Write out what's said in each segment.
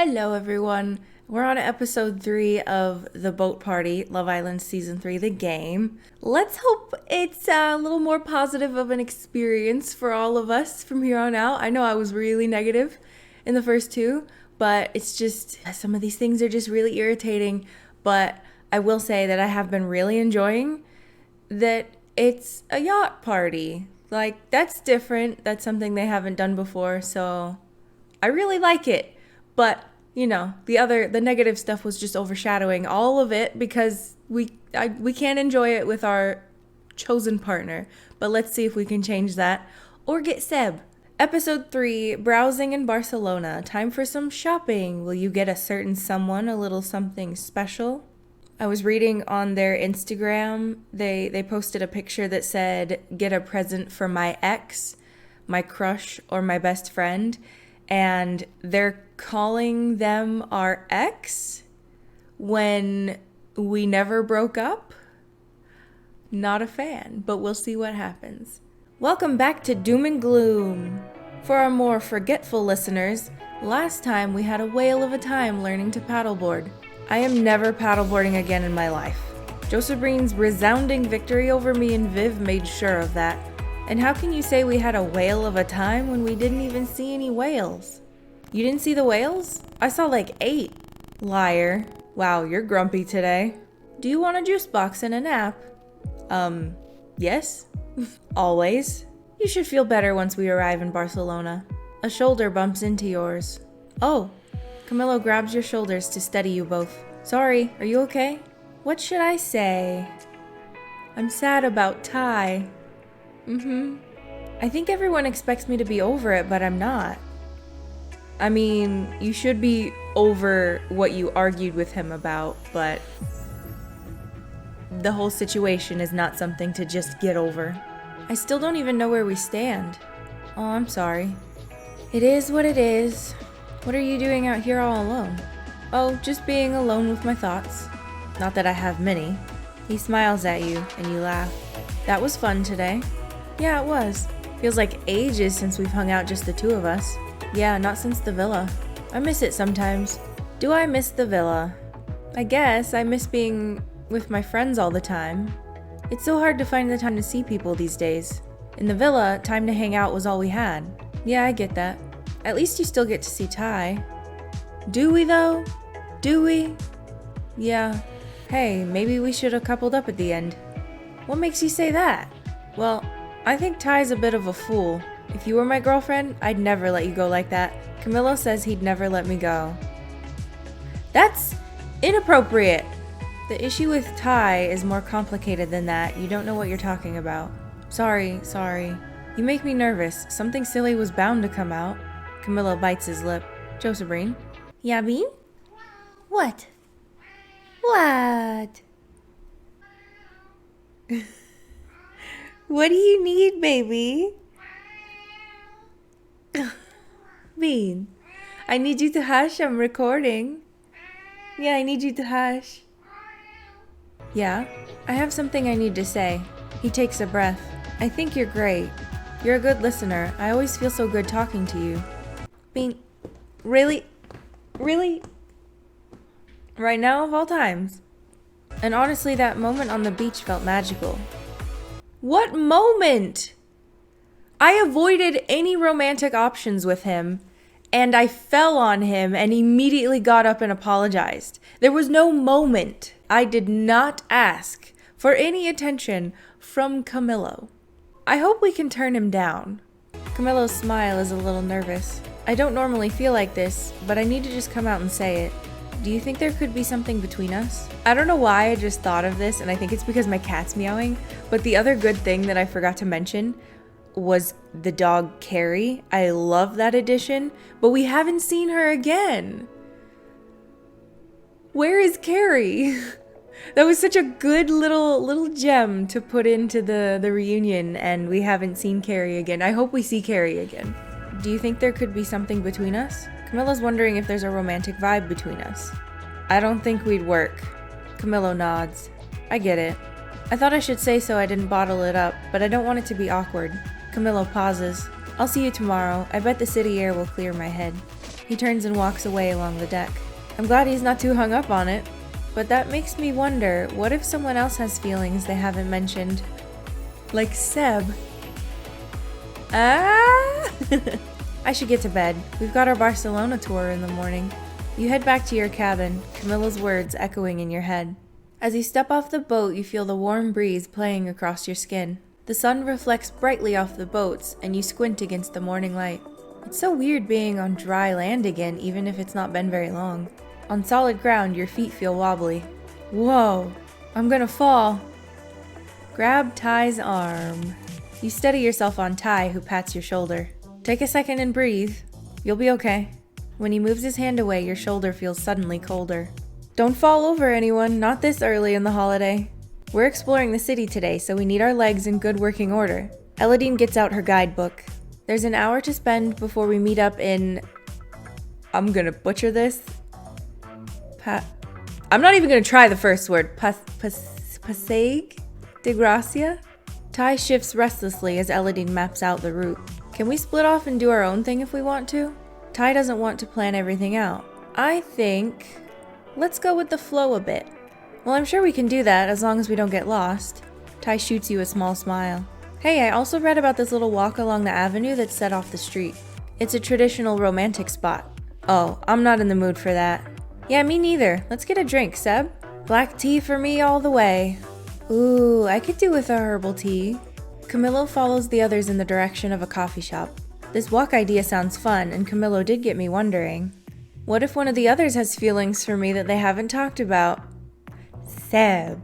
Hello everyone, we're on episode 3 of The Boat Party, Love Island Season 3, the game. Let's hope it's a little more positive of an experience for all of us from here on out. I know I was really negative in the first two, but it's just, some of these things are just really irritating. But I will say that I have been really enjoying that it's a yacht party. Like, that's different, that's something they haven't done before, so I really like it. But, you know, the negative stuff was just overshadowing all of it because we can't enjoy it with our chosen partner. But let's see if we can change that or get Seb. Episode 3, browsing in Barcelona. Time for some shopping. Will you get a certain someone a little something special? I was reading on their Instagram, they posted a picture that said, get a present for my ex, my crush, or my best friend. And they're calling them our ex when we never broke up. Not a fan, but we'll see what happens. Welcome back to Doom and Gloom. For our more forgetful listeners, last time we had a whale of a time learning to paddleboard. I am never paddleboarding again in my life. Josabrean's resounding victory over me and Viv made sure of that. And how can you say we had a whale of a time when we didn't even see any whales? You didn't see the whales? I saw like 8. Liar. Wow, you're grumpy today. Do you want a juice box and a nap? Yes. Always. You should feel better once we arrive in Barcelona. A shoulder bumps into yours. Oh, Camilo grabs your shoulders to steady you both. Sorry, are you okay? What should I say? I'm sad about Ty. I think everyone expects me to be over it, but I'm not. I mean, you should be over what you argued with him about, but the whole situation is not something to just get over. I still don't even know where we stand. Oh, I'm sorry. It is what it is. What are you doing out here all alone? Oh, just being alone with my thoughts. Not that I have many. He smiles at you, and you laugh. That was fun today. Yeah, it was. Feels like ages since we've hung out just the two of us. Yeah, not since the villa. I miss it sometimes. Do I miss the villa? I guess I miss being with my friends all the time. It's so hard to find the time to see people these days. In the villa, time to hang out was all we had. Yeah, I get that. At least you still get to see Ty. Do we though? Do we? Yeah. Hey, maybe we should have coupled up at the end. What makes you say that? Well, I think Ty's a bit of a fool. If you were my girlfriend, I'd never let you go like that. Camilo says he'd never let me go. That's inappropriate. The issue with Ty is more complicated than that. You don't know what you're talking about. Sorry. You make me nervous. Something silly was bound to come out. Camilo bites his lip. Josabrean? Yeah, Bean? What? What? What do you need, baby? Bean, I need you to hush. I'm recording. Yeah, I need you to hush. Yeah, I have something I need to say. He takes a breath. I think you're great. You're a good listener. I always feel so good talking to you. Bean, really? Really? Right now of all times. And honestly, that moment on the beach felt magical. What moment? I avoided any romantic options with him, and I fell on him and immediately got up and apologized. There was no moment. I did not ask for any attention from Camilo. I hope we can turn him down. Camilo's smile is a little nervous. I don't normally feel like this, but I need to just come out and say it. Do you think there could be something between us? I don't know why I just thought of this, and I think it's because my cat's meowing, but the other good thing that I forgot to mention was the dog Carrie. I love that addition, but we haven't seen her again. Where is Carrie? That was such a good little gem to put into the reunion, and we haven't seen Carrie again. I hope we see Carrie again. Do you think there could be something between us? Camilo's wondering if there's a romantic vibe between us. I don't think we'd work. Camilo nods. I get it. I thought I should say so I didn't bottle it up, but I don't want it to be awkward. Camilo pauses. I'll see you tomorrow. I bet the city air will clear my head. He turns and walks away along the deck. I'm glad he's not too hung up on it. But that makes me wonder, what if someone else has feelings they haven't mentioned? Like Seb. Ah! I should get to bed. We've got our Barcelona tour in the morning. You head back to your cabin, Camilla's words echoing in your head. As you step off the boat, you feel the warm breeze playing across your skin. The sun reflects brightly off the boats, and you squint against the morning light. It's so weird being on dry land again, even if it's not been very long. On solid ground, your feet feel wobbly. Whoa, I'm gonna fall. Grab Ty's arm. You steady yourself on Ty, who pats your shoulder. Take a second and breathe. You'll be okay. When he moves his hand away, your shoulder feels suddenly colder. Don't fall over, anyone, not this early in the holiday. We're exploring the city today, so we need our legs in good working order. Elodine gets out her guidebook. There's an hour to spend before we meet up in... I'm gonna butcher this. I'm not even gonna try the first word. Passeig de Gracia? Ty shifts restlessly as Elodine maps out the route. Can we split off and do our own thing if we want to? Ty doesn't want to plan everything out. I think... let's go with the flow a bit. Well, I'm sure we can do that as long as we don't get lost. Ty shoots you a small smile. Hey, I also read about this little walk along the avenue that's set off the street. It's a traditional romantic spot. Oh, I'm not in the mood for that. Yeah, me neither. Let's get a drink, Seb. Black tea for me all the way. Ooh, I could do with a herbal tea. Camillo follows the others in the direction of a coffee shop. This walk idea sounds fun, and Camillo did get me wondering. What if one of the others has feelings for me that they haven't talked about? Seb.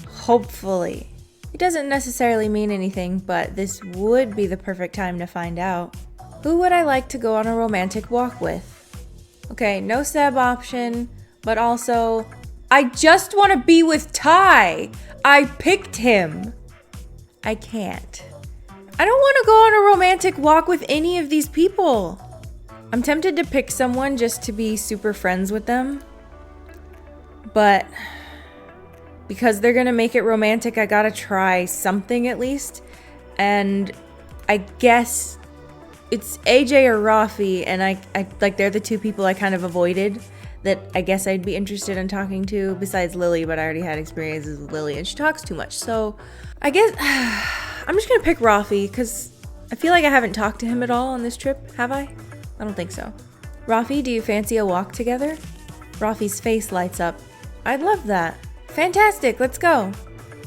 Hopefully. It doesn't necessarily mean anything, but this would be the perfect time to find out. Who would I like to go on a romantic walk with? Okay, no Seb option, but also, I just want to be with Ty. I picked him. I can't. I don't want to go on a romantic walk with any of these people. I'm tempted to pick someone just to be super friends with them. But because they're going to make it romantic, I gotta try something at least. And I guess it's AJ or Rafi, and I like they're the two people I kind of avoided that I guess I'd be interested in talking to besides Lily, but I already had experiences with Lily and she talks too much. So I guess I'm just going to pick Rafi because I feel like I haven't talked to him at all on this trip, have I? I don't think so. Rafi, do you fancy a walk together? Rafi's face lights up. I'd love that. Fantastic, let's go.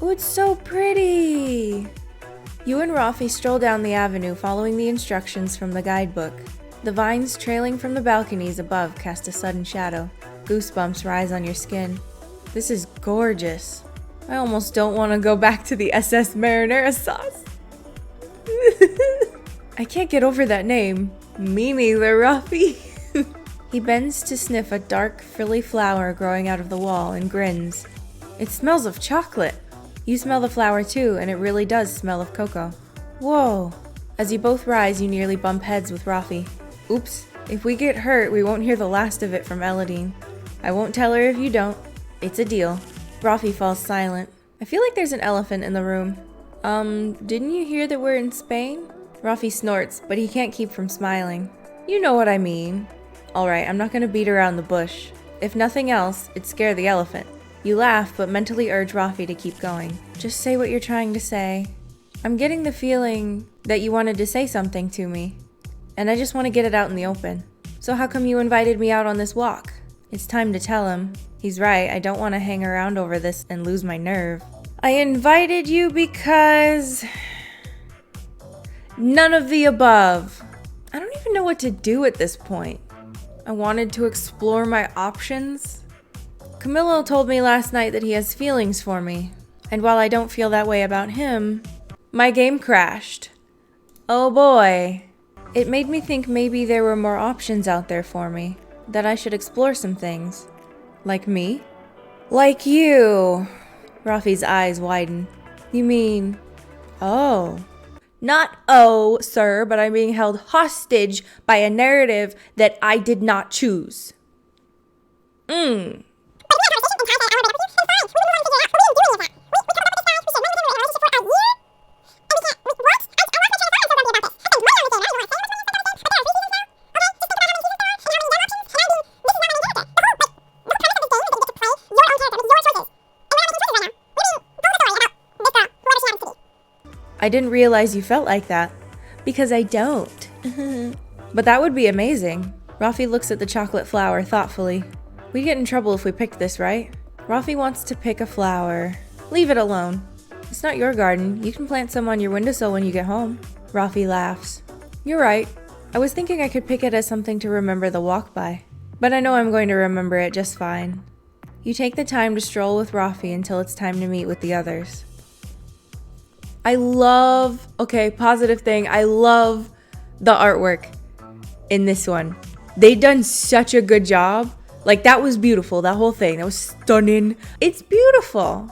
Oh, it's so pretty. You and Rafi stroll down the avenue following the instructions from the guidebook. The vines trailing from the balconies above cast a sudden shadow. Goosebumps rise on your skin. This is gorgeous. I almost don't want to go back to the SS Marinara sauce. I can't get over that name. Me neither, Rafi. He bends to sniff a dark, frilly flower growing out of the wall and grins. It smells of chocolate. You smell the flower too, and it really does smell of cocoa. Whoa. As you both rise, you nearly bump heads with Rafi. Oops. If we get hurt, we won't hear the last of it from Elodine. I won't tell her if you don't. It's a deal. Rafi falls silent. I feel like there's an elephant in the room. Didn't you hear that we're in Spain? Rafi snorts, but he can't keep from smiling. You know what I mean. Alright, I'm not gonna beat around the bush. If nothing else, it'd scare the elephant. You laugh, but mentally urge Rafi to keep going. Just say what you're trying to say. I'm getting the feeling that you wanted to say something to me, and I just want to get it out in the open. So how come you invited me out on this walk? It's time to tell him. He's right, I don't want to hang around over this and lose my nerve. I invited you because... none of the above. I don't even know what to do at this point. I wanted to explore my options. Camillo told me last night that he has feelings for me, and while I don't feel that way about him, my game crashed. Oh boy. It made me think maybe there were more options out there for me, that I should explore some things. Like me? Like you. Rafi's eyes widen. You mean... oh. Not oh, sir, but I'm being held hostage by a narrative that I did not choose. I didn't realize you felt like that. Because I don't. But that would be amazing. Rafi looks at the chocolate flower thoughtfully. We'd get in trouble if we picked this, right? Rafi wants to pick a flower. Leave it alone. It's not your garden. You can plant some on your windowsill when you get home. Rafi laughs. You're right. I was thinking I could pick it as something to remember the walk by. But I know I'm going to remember it just fine. You take the time to stroll with Rafi until it's time to meet with the others. Positive thing. I love the artwork in this one. They done such a good job. Like, that was beautiful. That whole thing. That was stunning. It's beautiful.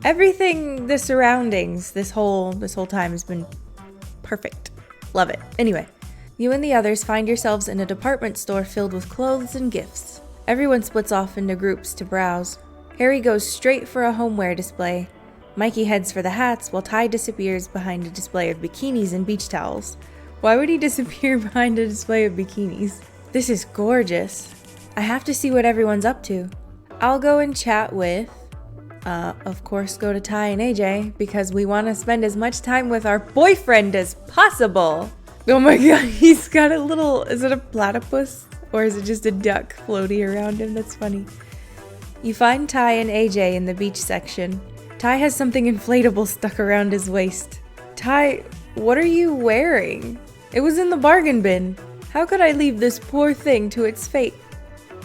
Everything, the surroundings, this whole time has been perfect. Love it. Anyway, you and the others find yourselves in a department store filled with clothes and gifts. Everyone splits off into groups to browse. Harry goes straight for a homeware display. Mikey heads for the hats, while Ty disappears behind a display of bikinis and beach towels. Why would he disappear behind a display of bikinis? This is gorgeous. I have to see what everyone's up to. I'll go and chat with, of course, go to Ty and AJ, because we want to spend as much time with our boyfriend as possible. Oh my god, he's got a little, is it a platypus? Or is it just a duck floating around him? That's funny. You find Ty and AJ in the beach section. Ty has something inflatable stuck around his waist. Ty, what are you wearing? It was in the bargain bin. How could I leave this poor thing to its fate?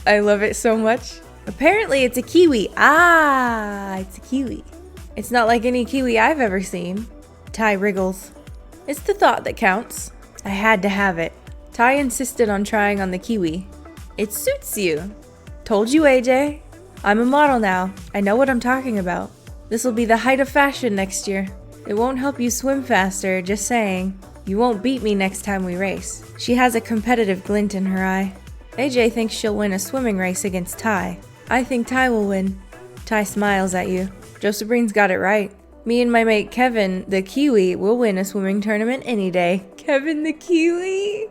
I love it so much. Apparently it's a kiwi. It's a kiwi. It's not like any kiwi I've ever seen. Ty wriggles. It's the thought that counts. I had to have it. Ty insisted on trying on the kiwi. It suits you. Told you, AJ. I'm a model now. I know what I'm talking about. This will be the height of fashion next year. It won't help you swim faster, just saying. You won't beat me next time we race. She has a competitive glint in her eye. AJ thinks she'll win a swimming race against Ty. I think Ty will win. Ty smiles at you. Josabrean's got it right. Me and my mate Kevin, the Kiwi, will win a swimming tournament any day. Kevin the Kiwi?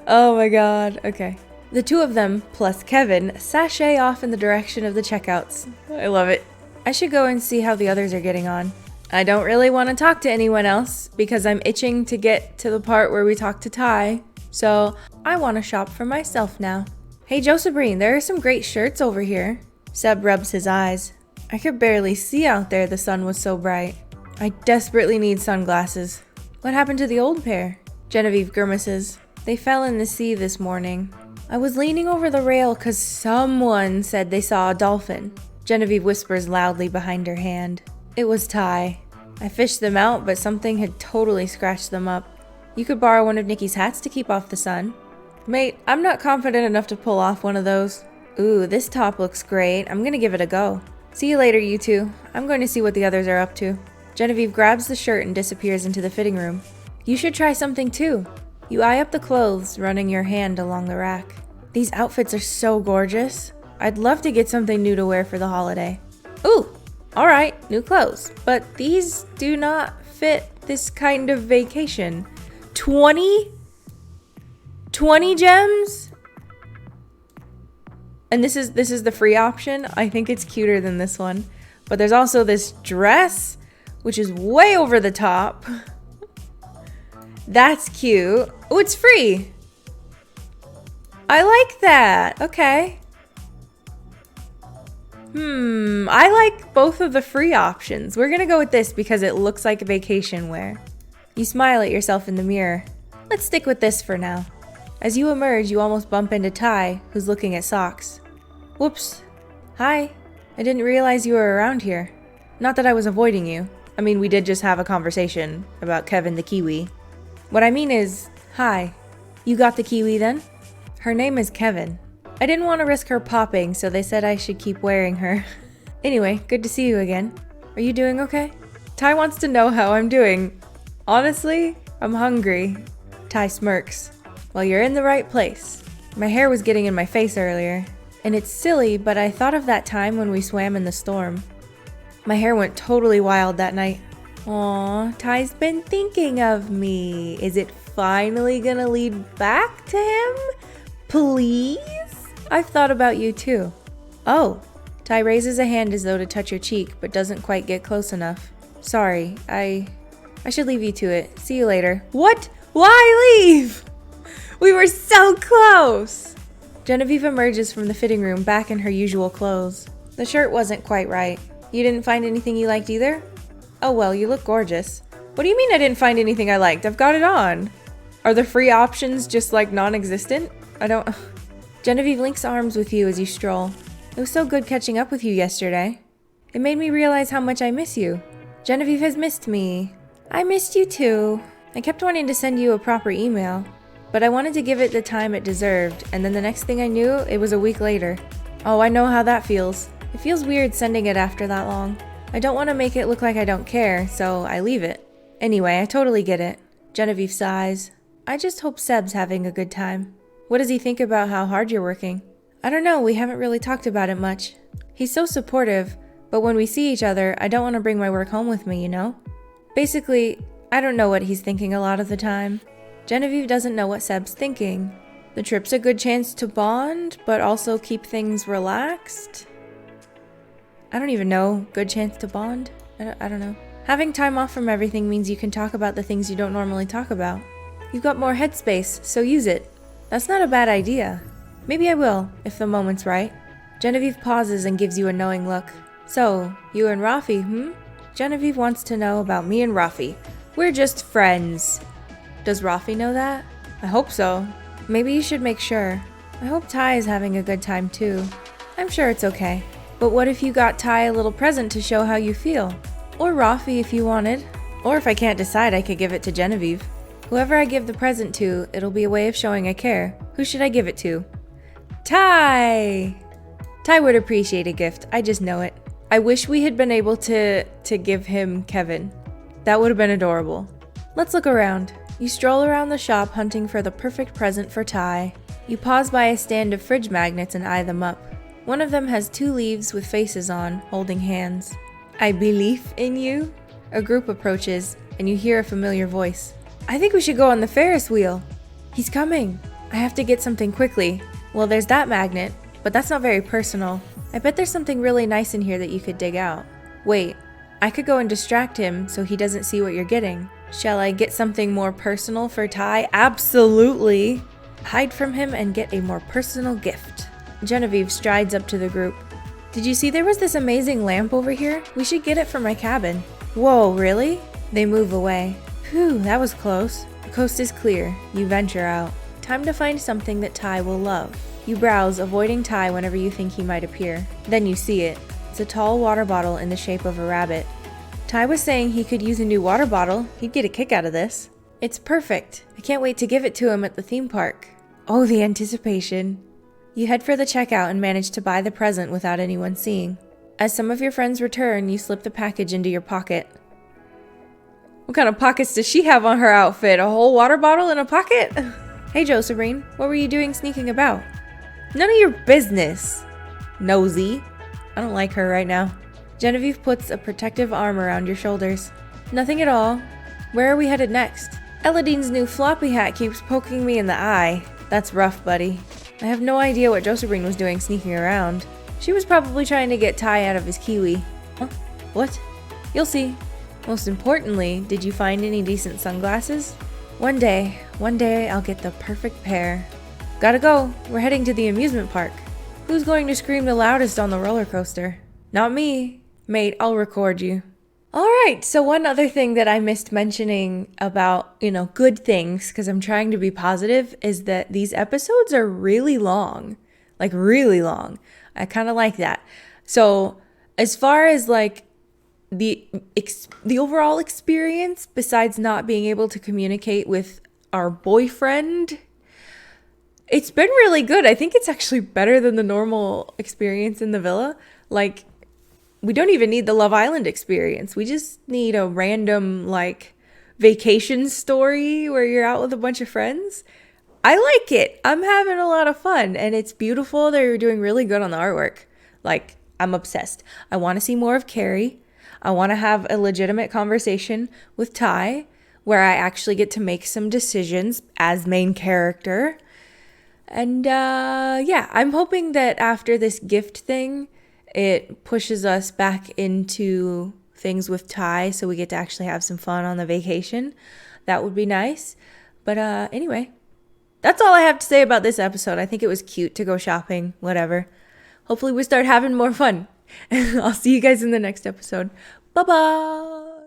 Oh my god, okay. The two of them, plus Kevin, sashay off in the direction of the checkouts. I love it. I should go and see how the others are getting on. I don't really want to talk to anyone else because I'm itching to get to the part where we talk to Ty. So I want to shop for myself now. Hey Josabrean, there are some great shirts over here. Seb rubs his eyes. I could barely see out there, the sun was so bright. I desperately need sunglasses. What happened to the old pair? Genevieve grimaces. They fell in the sea this morning. I was leaning over the rail cause someone said they saw a dolphin. Genevieve whispers loudly behind her hand. It was Ty. I fished them out, but something had totally scratched them up. You could borrow one of Nikki's hats to keep off the sun. Mate, I'm not confident enough to pull off one of those. Ooh, this top looks great. I'm gonna give it a go. See you later, you two. I'm going to see what the others are up to. Genevieve grabs the shirt and disappears into the fitting room. You should try something too. You eye up the clothes, running your hand along the rack. These outfits are so gorgeous. I'd love to get something new to wear for the holiday. Ooh, alright, new clothes. But these do not fit this kind of vacation. 20 gems? And this is the free option. I think it's cuter than this one. But there's also this dress, which is way over the top. That's cute. Oh, it's free. I like that. Okay. I like both of the free options. We're gonna go with this because it looks like vacation wear. You smile at yourself in the mirror. Let's stick with this for now. As you emerge, you almost bump into Ty, who's looking at socks. Whoops. Hi. I didn't realize you were around here. Not that I was avoiding you. I mean, we did just have a conversation about Kevin the Kiwi. What I mean is, hi. You got the Kiwi then? Her name is Kevin. I didn't want to risk her popping, so they said I should keep wearing her. Anyway, good to see you again. Are you doing okay? Ty wants to know how I'm doing. Honestly, I'm hungry. Ty smirks. Well, you're in the right place. My hair was getting in my face earlier. And it's silly, but I thought of that time when we swam in the storm. My hair went totally wild that night. Aw, Ty's been thinking of me. Is it finally gonna lead back to him? Please? I've thought about you too. Oh. Ty raises a hand as though to touch your cheek, but doesn't quite get close enough. Sorry, I I should leave you to it. See you later. What? Why leave? We were so close! Genevieve emerges from the fitting room back in her usual clothes. The shirt wasn't quite right. You didn't find anything you liked either? Oh well, you look gorgeous. What do you mean I didn't find anything I liked? I've got it on. Are the free options just like non-existent? I don't... Genevieve links arms with you as you stroll. It was so good catching up with you yesterday. It made me realize how much I miss you. Genevieve has missed me. I missed you too. I kept wanting to send you a proper email, but I wanted to give it the time it deserved, and then the next thing I knew, it was a week later. Oh, I know how that feels. It feels weird sending it after that long. I don't want to make it look like I don't care, so I leave it. Anyway, I totally get it. Genevieve sighs. I just hope Seb's having a good time. What does he think about how hard you're working? I don't know, we haven't really talked about it much. He's so supportive, but when we see each other, I don't want to bring my work home with me, you know? Basically, I don't know what he's thinking a lot of the time. Genevieve doesn't know what Seb's thinking. The trip's a good chance to bond, but also keep things relaxed. I don't even know. Good chance to bond? I don't know. Having time off from everything means you can talk about the things you don't normally talk about. You've got more headspace, so use it. That's not a bad idea. Maybe I will, if the moment's right. Genevieve pauses and gives you a knowing look. So, you and Rafi, Genevieve wants to know about me and Rafi. We're just friends. Does Rafi know that? I hope so. Maybe you should make sure. I hope Ty is having a good time too. I'm sure it's okay. But what if you got Ty a little present to show how you feel? Or Rafi if you wanted. Or if I can't decide, I could give it to Genevieve. Whoever I give the present to, it'll be a way of showing I care. Who should I give it to? Ty! Ty would appreciate a gift, I just know it. I wish we had been able to give him Kevin. That would have been adorable. Let's look around. You stroll around the shop hunting for the perfect present for Ty. You pause by a stand of fridge magnets and eye them up. One of them has 2 leaves with faces on, holding hands. I believe in you? A group approaches, and you hear a familiar voice. I think we should go on the Ferris wheel. He's coming. I have to get something quickly. Well, there's that magnet, but that's not very personal. I bet there's something really nice in here that you could dig out. Wait, I could go and distract him so he doesn't see what you're getting. Shall I get something more personal for Ty? Absolutely! Hide from him and get a more personal gift. Genevieve strides up to the group. Did you see there was this amazing lamp over here? We should get it for my cabin. Whoa, really? They move away. Phew, that was close. The coast is clear. You venture out. Time to find something that Ty will love. You browse, avoiding Ty whenever you think he might appear. Then you see it. It's a tall water bottle in the shape of a rabbit. Ty was saying he could use a new water bottle. He'd get a kick out of this. It's perfect. I can't wait to give it to him at the theme park. Oh, the anticipation. You head for the checkout and manage to buy the present without anyone seeing. As some of your friends return, you slip the package into your pocket. What kind of pockets does she have on her outfit? A whole water bottle in a pocket? Hey, Josabrean, what were you doing sneaking about? None of your business, nosy. I don't like her right now. Genevieve puts a protective arm around your shoulders. Nothing at all. Where are we headed next? Eladine's new floppy hat keeps poking me in the eye. That's rough, buddy. I have no idea what Josabrean was doing sneaking around. She was probably trying to get Ty out of his kiwi. Huh? What? You'll see. Most importantly, did you find any decent sunglasses? One day I'll get the perfect pair. Gotta go. We're heading to the amusement park. Who's going to scream the loudest on the roller coaster? Not me. Mate, I'll record you. Alright, so one other thing that I missed mentioning about, good things, because I'm trying to be positive, is that these episodes are really long. Like, really long. I kind of like that. So, as far as, the overall experience, besides not being able to communicate with our boyfriend, it's been really good. I think it's actually better than the normal experience in the villa. We don't even need the Love Island experience. We just need a random, vacation story where you're out with a bunch of friends. I like it. I'm having a lot of fun, and it's beautiful. They're doing really good on the artwork. I'm obsessed. I want to see more of Carrie. I want to have a legitimate conversation with Ty, where I actually get to make some decisions as main character. And, I'm hoping that after this gift thing, it pushes us back into things with Ty so we get to actually have some fun on the vacation. That would be nice. But anyway, that's all I have to say about this episode. I think it was cute to go shopping, whatever. Hopefully we start having more fun. I'll see you guys in the next episode. Bye-bye.